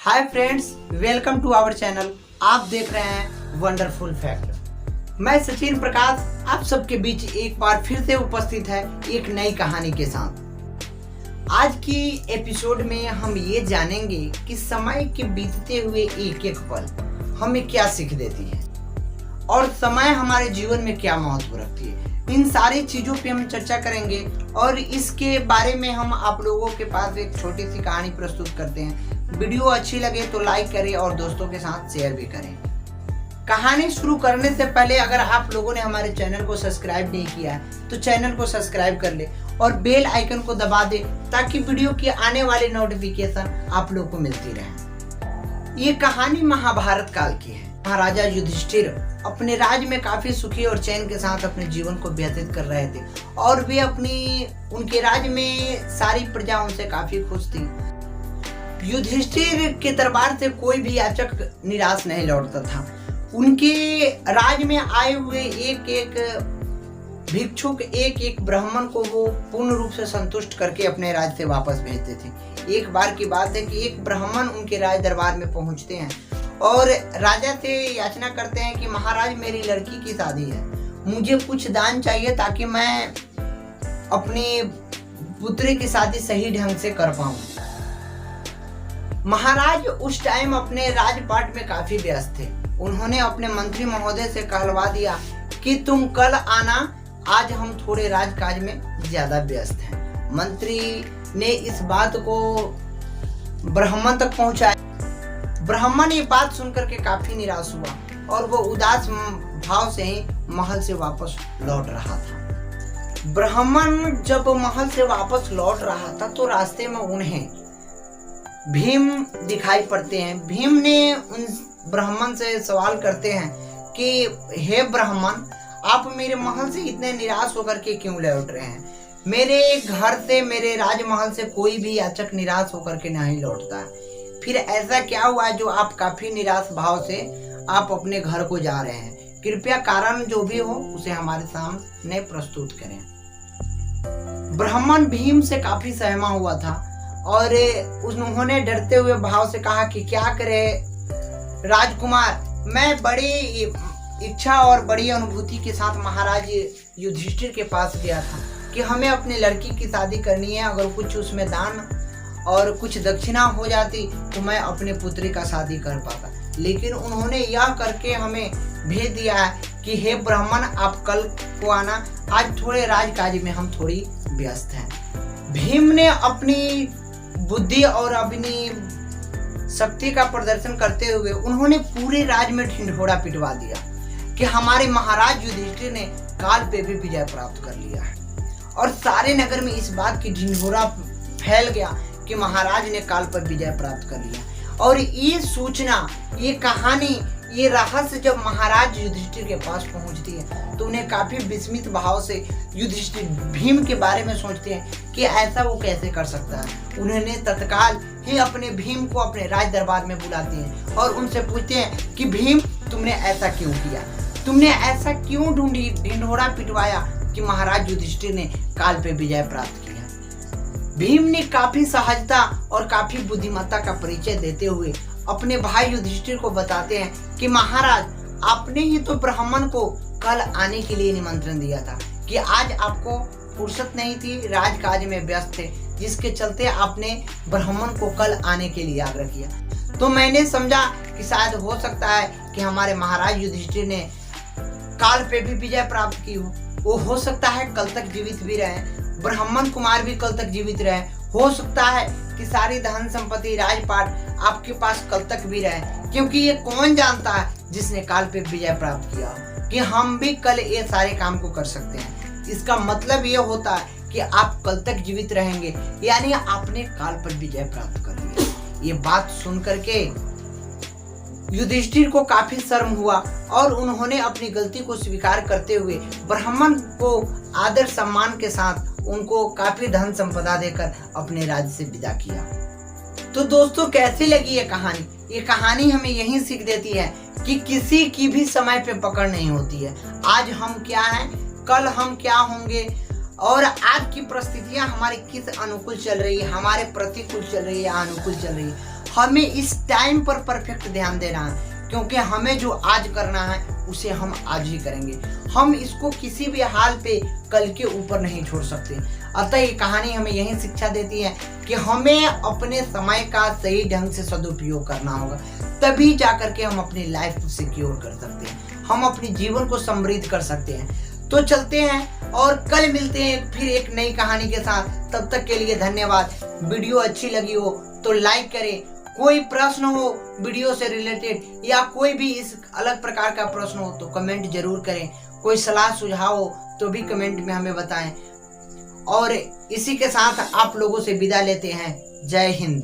Hi friends, welcome to our channel. आप देख रहे हैं वंडरफुल फैक्ट। मैं सचिन प्रकाश आप सबके बीच एक बार फिर से उपस्थित है एक नई कहानी के साथ। आज की एपिसोड में हम ये जानेंगे कि समय के बीतते हुए एक एक पल हमें क्या सीख देती है और समय हमारे जीवन में क्या महत्व रखती है। इन सारी चीजों पे हम चर्चा करेंगे और इसके बारे में हम आप लोगों के पास एक छोटी सी कहानी प्रस्तुत करते हैं। वीडियो अच्छी लगे तो लाइक करें और दोस्तों के साथ शेयर भी करें। कहानी शुरू करने से पहले अगर आप लोगों ने हमारे चैनल को सब्सक्राइब नहीं किया है तो चैनल को सब्सक्राइब कर ले और बेल आइकन को दबा दे ताकि वीडियो की आने वाली नोटिफिकेशन आप लोग को मिलती रहे। ये कहानी महाभारत काल की है। महाराजा युधिष्ठिर अपने राज्य में काफी सुखी और चैन के साथ अपने जीवन को व्यतीत कर रहे थे और वे उनके राज्य में सारी प्रजा उनसे काफी खुश थी। युधिष्ठिर के दरबार से कोई भी याचक निराश नहीं लौटता था। उनके राज्य में आए हुए एक एक भिक्षुक एक एक ब्राह्मण को वो पूर्ण रूप से संतुष्ट करके अपने राज्य से वापस भेजते थे। एक बार की बात है कि एक ब्राह्मण उनके राज दरबार में पहुंचते हैं और राजा से याचना करते हैं कि महाराज, मेरी लड़की की शादी है, मुझे कुछ दान चाहिए ताकि मैं अपनी पुत्री की शादी सही ढंग से कर पाऊं। महाराज उस टाइम अपने राजपाट में काफी व्यस्त थे। उन्होंने अपने मंत्री महोदय से कहलवा दिया कि तुम कल आना, आज हम थोड़े राजकाज में ज्यादा व्यस्त हैं। मंत्री ने इस बात को ब्राह्मण तक पहुंचाया। ब्राह्मण ये बात सुनकर के काफी निराश हुआ और वो उदास भाव से ही महल से वापस लौट रहा था। ब्राह्मण जब महल से वापस लौट रहा था तो रास्ते में उन्हें भीम दिखाई पड़ते हैं। भीम ने उन ब्राह्मण से सवाल करते हैं कि हे ब्राह्मण, आप मेरे महल से इतने निराश होकर के क्यों लौट रहे हैं? मेरे घर से, मेरे राजमहल से कोई भी याचक निराश होकर के नहीं लौटता है। फिर ऐसा क्या हुआ जो आप काफी निराश भाव से आप अपने घर को जा रहे हैं? कृपया कारण जो भी हो उसे हमारे सामने प्रस्तुत करें। ब्राह्मण भीम से काफी सहमा हुआ था और उन्होंने डरते हुए भाव से कहा कि क्या करे राजकुमार, मैं बड़ी इच्छा और बड़ी अनुभूति के साथ महाराज युधिष्ठिर के पास गया था कि हमें अपनी लड़की की शादी करनी है। अगर कुछ उसमें दान और कुछ दक्षिणा हो जाती तो मैं अपने पुत्री का शादी कर पाता, लेकिन उन्होंने यह करके हमें भेज दिया है कि हे ब्राह्मण, आप कल को आना, आज थोड़े राजकाज में हम थोड़ी व्यस्त हैं। भीम ने अपनी बुद्धि और अपनी शक्ति का प्रदर्शन करते हुए उन्होंने पूरे राज्य में ढिंढोरा पिटवा दिया कि हमारे महाराज युधिष्ठिर ने काल पे भी विजय प्राप्त कर लिया है। और सारे नगर में इस बात की ढिंढोरा फैल गया कि महाराज ने काल पर विजय प्राप्त कर लिया। और ये सूचना, ये कहानी, ये रहस्य जब महाराज युधिष्ठिर के पास पहुंचती है तो उन्हें काफी विस्मित भाव से युधिष्ठिर भीम के बारे में सोचते हैं कि ऐसा वो कैसे कर सकता है। उन्होंने तत्काल ही अपने भीम को अपने राज दरबार में बुलाते हैं और उनसे पूछते हैं कि भीम, तुमने ऐसा क्यों किया? तुमने ऐसा क्यों ढिंढोरा पिटवाया कि महाराज युधिष्ठिर ने काल पे विजय प्राप्त किया? भीम ने काफी सहजता और काफी बुद्धिमत्ता का परिचय देते हुए अपने भाई युधिष्ठिर को बताते हैं कि महाराज, आपने ही तो ब्राह्मण को कल आने के लिए निमंत्रण दिया था कि आज आपको फुर्सत नहीं थी, राजकाज में व्यस्त थे, जिसके चलते आपने ब्राह्मण को कल आने के लिए आग्रह किया। तो मैंने समझा कि शायद हो सकता है कि हमारे महाराज युधिष्ठिर ने काल पे भी विजय प्राप्त की हो सकता है कल तक जीवित भी रहे, ब्राह्मण कुमार भी कल तक जीवित रहे, हो सकता है कि सारी धन संपत्ति राजपाट आपके पास कल तक भी रहे, क्योंकि ये कौन जानता है जिसने काल पे विजय प्राप्त किया कि हम भी कल ये सारे काम को कर सकते हैं। इसका मतलब ये होता है कि आप कल तक जीवित रहेंगे, यानी आपने काल पर विजय प्राप्त कर लिया। ये बात सुन करके युधिष्ठिर को काफी शर्म हुआ और उन्होंने अपनी गलती को स्वीकार करते हुए ब्राह्मण को आदर सम्मान के साथ उनको काफी धन संपदा देकर अपने राज्य से विदा किया। तो दोस्तों, कैसी लगी ये कहानी? ये कहानी हमें यही सीख देती है कि किसी की भी समय पे पकड़ नहीं होती है। आज हम क्या हैं, कल हम क्या होंगे और आज की परिस्थितियां हमारी किस अनुकूल चल रही है, हमारे प्रतिकूल चल रही है या अनुकूल चल रही है, हमें इस टाइम पर परफेक्ट ध्यान देना है, क्योंकि हमें जो आज करना है उसे हम आज ही करेंगे। हम इसको किसी भी हाल पे कल के ऊपर नहीं छोड़ सकते। अतः ये कहानी हमें यही शिक्षा देती है कि हमें अपने समय का सही ढंग से सदुपयोग करना होगा, तभी जाकर के हम अपनी लाइफ को सिक्योर कर सकते हैं, हम अपने जीवन को समृद्ध कर सकते हैं। तो चलते हैं और कल मिलते हैं फिर एक नई कहानी के साथ। तब तक के लिए धन्यवाद। वीडियो अच्छी लगी हो तो लाइक करें, कोई प्रश्न हो वीडियो से रिलेटेड या कोई भी इस अलग प्रकार का प्रश्न हो तो कमेंट जरूर करें, कोई सलाह सुझाव हो तो भी कमेंट में हमें बताएं। और इसी के साथ आप लोगों से विदा लेते हैं। जय हिंद।